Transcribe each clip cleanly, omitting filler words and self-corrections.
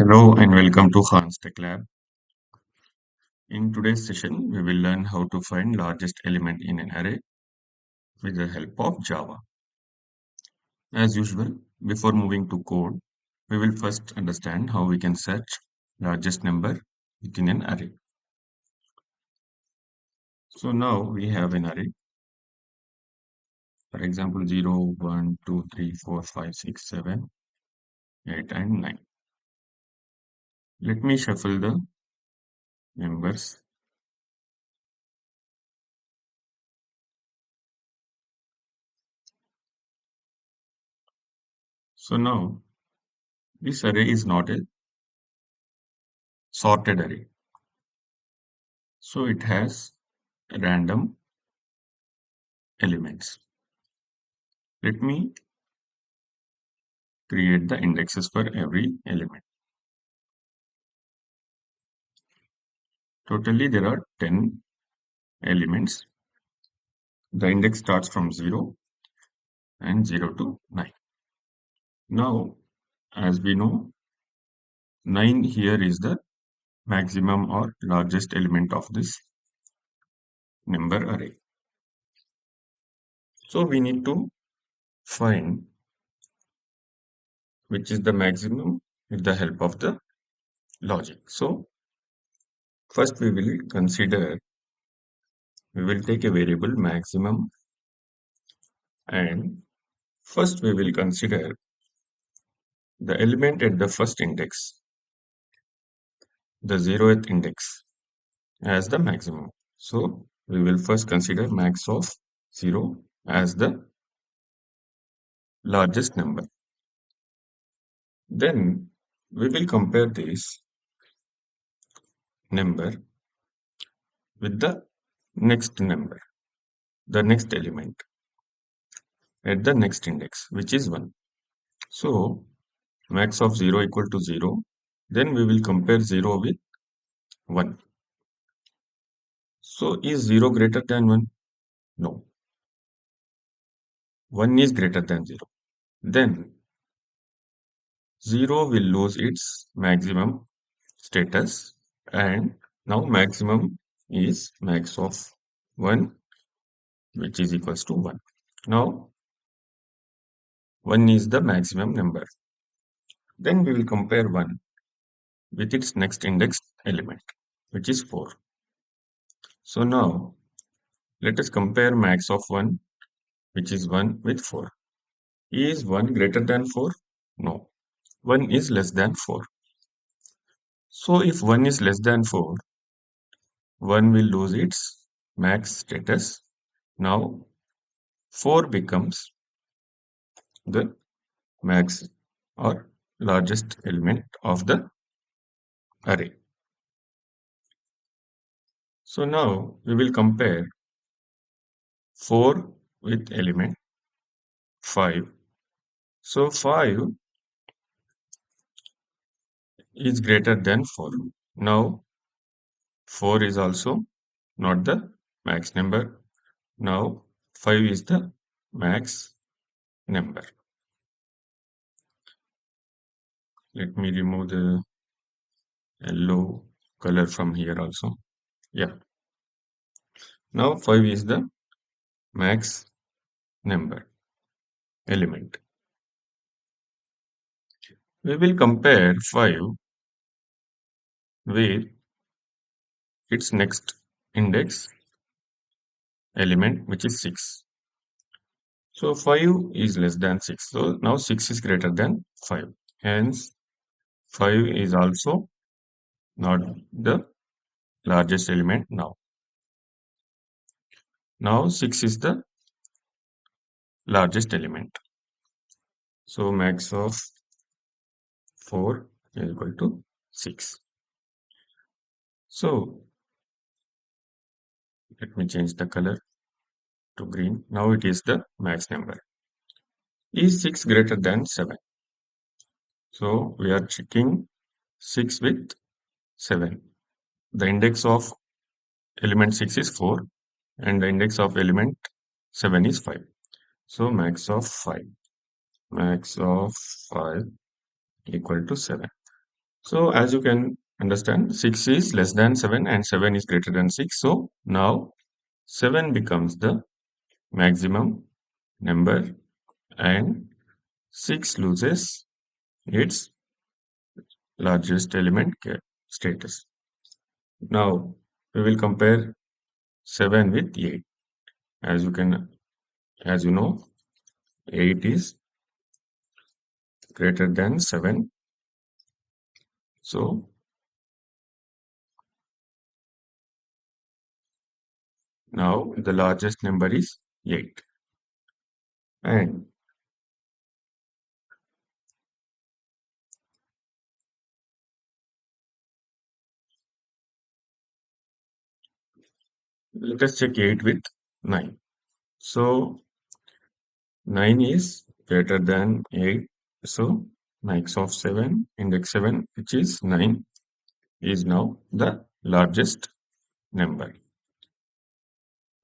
Hello and welcome to Khan's Tech Lab. In today's session, we will learn how to find largest element in an array with the help of Java. As usual, before moving to code, we will first understand how we can search largest number within an array. So now we have an array, for example, 0, 1, 2, 3, 4, 5, 6, 7, 8, and 9. Let me shuffle the numbers. So now this array is not a sorted array. So it has random elements. Let me create the indexes for every element. Totally, there are 10 elements. The index starts from 0 and 0 to 9. Now, as we know, 9 here is the maximum or largest element of this number array. So we need to find which is the maximum with the help of the logic. So first we will take a variable maximum, and first we will consider the element at the first index, the 0th index, as the maximum. So we will first consider max of 0 as the largest number. Then we will compare this number with the next number, the next element at the next index, which is 1. So max of 0 equal to 0. Then we will compare 0 with 1. So is 0 greater than 1? No. 1 is greater than 0. Then 0 will lose its maximum status, and now maximum is max of 1, which is equals to 1. Now 1 is the maximum number. Then we will compare 1 with its next index element, which is 4. So now let us compare max of 1, which is 1, with 4. Is 1 greater than 4? No. 1 is less than 4. So if 1 is less than 4, 1 will lose its max status. Now 4 becomes the max or largest element of the array. So now we will compare 4 with element 5. So 5 is greater than 4. Now 4 is also not the max number. Now 5 is the max number. Let me remove the yellow color from here also. Yeah. Now 5 is the max number element. We will compare 5 with its next index element, which is 6. So 5 is less than 6. So now 6 is greater than 5. Hence 5 is also not the largest element now. Now 6 is the largest element. So max of 4 is equal to 6. So let me change the color to green. Now it is the max number. Is 6 greater than 7? So we are checking 6 with 7. The index of element 6 is 4 and the index of element 7 is 5. So max of 5. Max of 5 equal to 7. So as you can understand, 6 is less than 7 and 7 is greater than 6. So now 7 becomes the maximum number and 6 loses its largest element status. Now we will compare 7 with 8. As you can, as you know, 8 is greater than 7. So now the largest number is 8. And let us check 8 with 9. So 9 is greater than 8. So max of 7, index 7, which is 9, is now the largest number.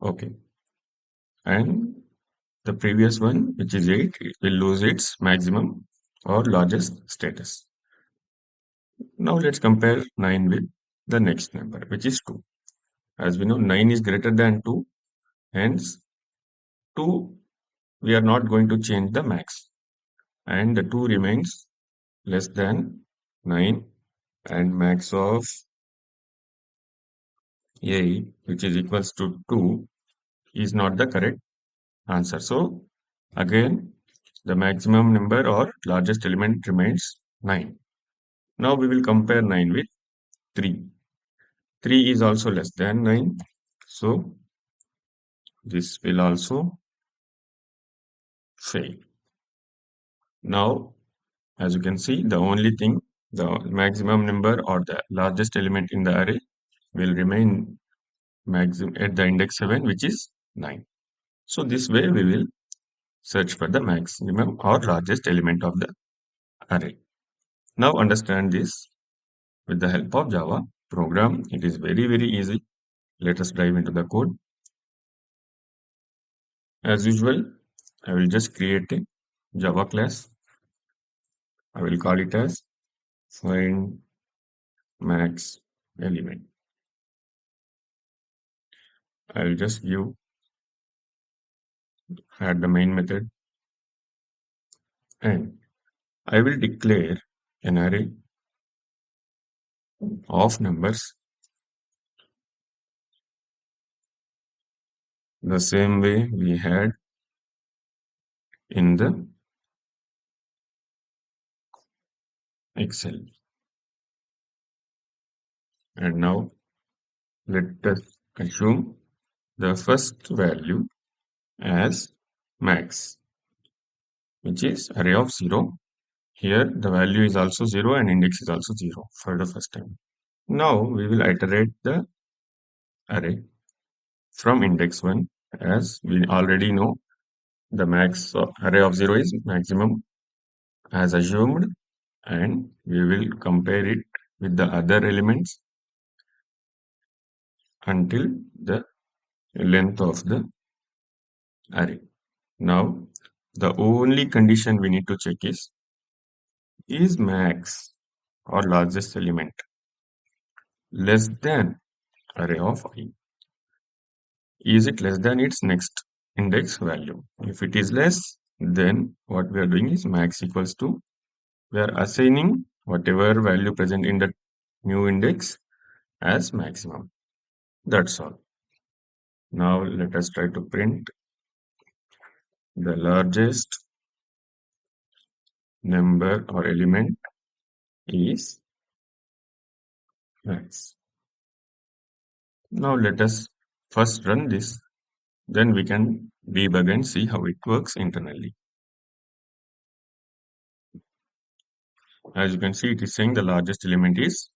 Okay. And the previous one, which is 8, it will lose its maximum or largest status. Now let's compare 9 with the next number, which is 2. As we know, 9 is greater than 2, hence 2, we are not going to change the max. And the 2 remains less than 9, and max of 8, which is equals to 2, is not the correct answer. So again, the maximum number or largest element remains 9. Now we will compare 9 with 3. 3 is also less than 9. So this will also fail. Now, as you can see, the only thing, the maximum number or the largest element in the array will remain maximum at the index 7, which is 9. So this way we will search for the maximum or largest element of the array. Now understand this with the help of Java program. It is very, very easy. Let us dive into the code. As usual, I will just create a Java class. I will call it as FindMaxElement. I will just add the main method, and I will declare an array of numbers the same way we had in the Excel. And now let us assume the first value as max, which is array of 0. Here the value is also 0 and index is also 0 for the first time. Now we will iterate the array from index 1, as we already know the max array of 0 is maximum as assumed, and we will compare it with the other elements until the length of the array. Now the only condition we need to check is max or largest element less than array of I? Is it less than its next index value? If it is less, then what we are doing is max equals to, we are assigning whatever value present in the new index as maximum. That's all. Now let us try to print the largest number or element is max. Now let us first run this, then we can debug and see how it works internally. As you can see, it is saying the largest element is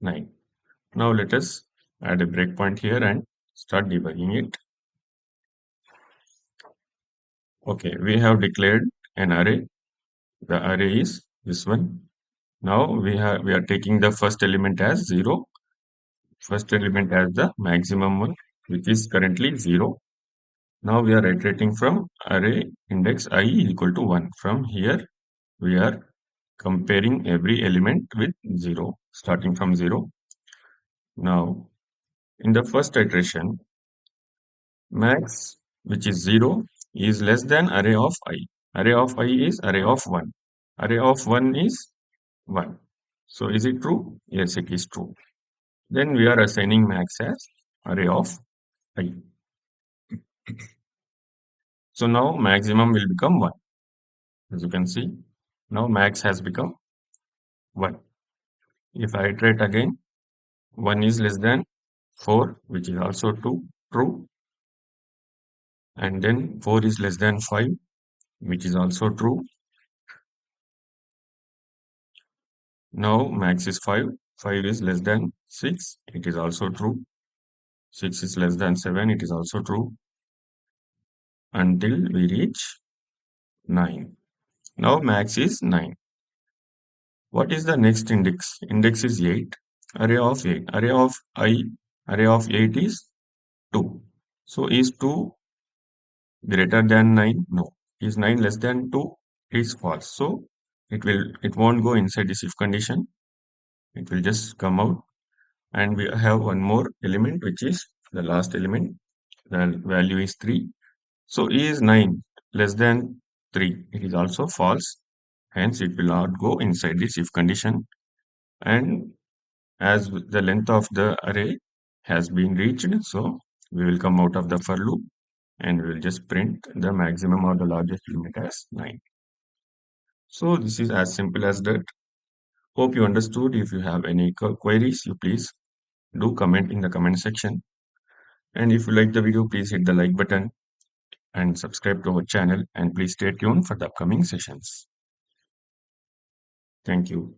9. Now let us add a breakpoint here and start debugging it. Okay, we have declared an array. The array is this one. Now we are taking the first element as 0, first element as the maximum one, which is currently 0. Now we are iterating from array index I equal to 1. From here we are comparing every element with 0, starting from 0. Now, in the first iteration, max, which is 0, is less than array of I. Array of I is array of 1. Array of 1 is 1. So is it true? Yes, it is true. Then we are assigning max as array of I. So now maximum will become 1. As you can see, now max has become 1. If I iterate again, 1 is less than 4, which is also true. And then 4 is less than 5, which is also true. Now max is 5. 5 is less than 6. It is also true. 6 is less than 7. It is also true. Until we reach 9. Now max is 9. What is the next index? Index is 8. Array of 8. Array of 8 is 2. So is 2 greater than 9? No. Is 9 less than 2? It is false. So it won't go inside this if condition. It will just come out. And we have one more element, which is the last element. The value is 3. So is 9 less than 3? It is also false. Hence, it will not go inside this if condition. And as the length of the array has been reached, so we will come out of the for loop and we will just print the maximum or the largest limit as 9. So this is as simple as that. Hope you understood. If you have any queries, you please do comment in the comment section. And if you like the video, please hit the like button and subscribe to our channel, and please stay tuned for the upcoming sessions. Thank you.